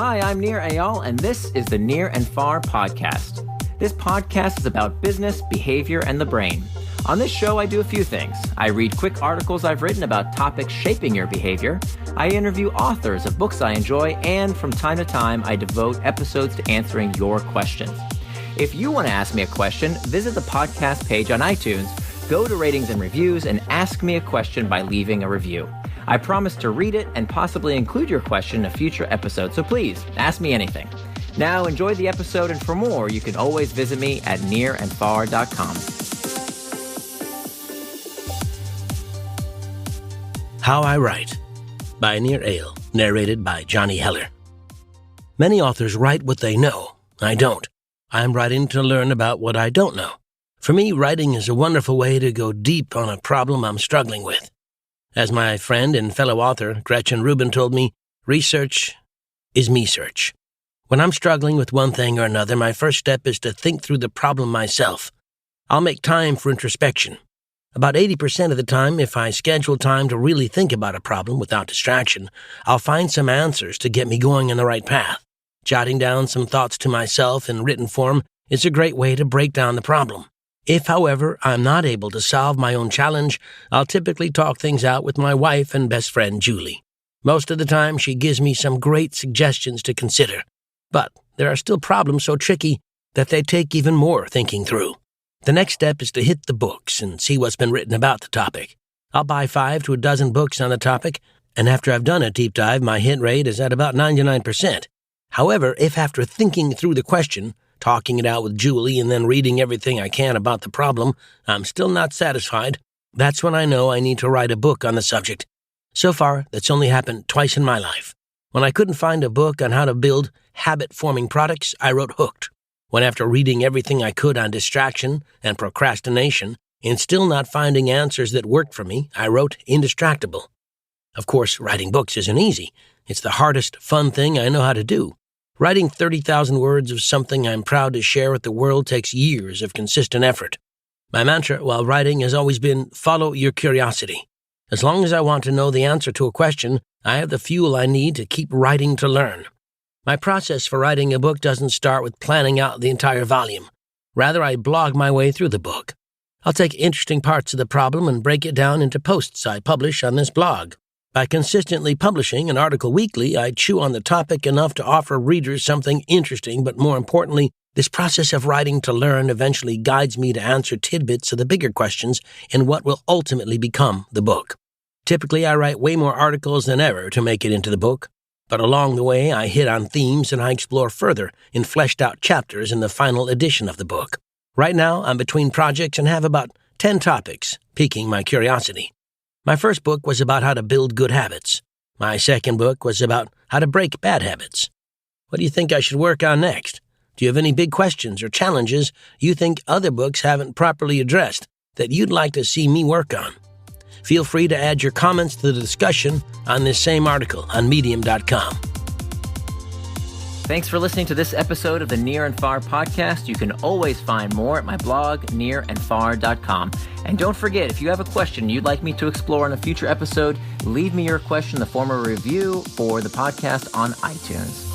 Hi, I'm Nir Eyal, and this is the Near and Far podcast. This podcast is about business, behavior, and the brain. On this show, I do a few things. I read quick articles I've written about topics shaping your behavior. I interview authors of books I enjoy, and from time to time, I devote episodes to answering your questions. If you want to ask me a question, visit the podcast page on iTunes, go to ratings and reviews, and ask me a question by leaving a review. I promise to read it and possibly include your question in a future episode, so please, ask me anything. Now, enjoy the episode, and for more, you can always visit me at nearandfar.com. How I Write by Nir Eyal, narrated by Johnny Heller. Many authors write what they know. I don't. I'm writing to learn about what I don't know. For me, writing is a wonderful way to go deep on a problem I'm struggling with. As my friend and fellow author, Gretchen Rubin, told me, research is me-search. When I'm struggling with one thing or another, my first step is to think through the problem myself. I'll make time for introspection. About 80% of the time, if I schedule time to really think about a problem without distraction, I'll find some answers to get me going in the right path. Jotting down some thoughts to myself in written form is a great way to break down the problem. If, however, I'm not able to solve my own challenge, I'll typically talk things out with my wife and best friend, Julie. Most of the time, she gives me some great suggestions to consider. But there are still problems so tricky that they take even more thinking through. The next step is to hit the books and see what's been written about the topic. I'll buy 5 to a dozen books on the topic, and after I've done a deep dive, my hit rate is at about 99%. However, if after thinking through the question, talking it out with Julie, and then reading everything I can about the problem, I'm still not satisfied, that's when I know I need to write a book on the subject. So far, that's only happened twice in my life. When I couldn't find a book on how to build habit-forming products, I wrote Hooked. When after reading everything I could on distraction and procrastination, and still not finding answers that worked for me, I wrote Indistractable. Of course, writing books isn't easy. It's the hardest, fun thing I know how to do. Writing 30,000 words of something I'm proud to share with the world takes years of consistent effort. My mantra while writing has always been, follow your curiosity. As long as I want to know the answer to a question, I have the fuel I need to keep writing to learn. My process for writing a book doesn't start with planning out the entire volume. Rather, I blog my way through the book. I'll take interesting parts of the problem and break it down into posts I publish on this blog. By consistently publishing an article weekly, I chew on the topic enough to offer readers something interesting, but more importantly, this process of writing to learn eventually guides me to answer tidbits of the bigger questions in what will ultimately become the book. Typically, I write way more articles than ever to make it into the book, but along the way, I hit on themes and I explore further in fleshed-out chapters in the final edition of the book. Right now, I'm between projects and have about 10 topics, piquing my curiosity. My first book was about how to build good habits. My second book was about how to break bad habits. What do you think I should work on next? Do you have any big questions or challenges you think other books haven't properly addressed that you'd like to see me work on? Feel free to add your comments to the discussion on this same article on medium.com. Thanks for listening to this episode of the Near and Far podcast. You can always find more at my blog, nearandfar.com. And don't forget, if you have a question you'd like me to explore in a future episode, leave me your question in the form of a review for the podcast on iTunes.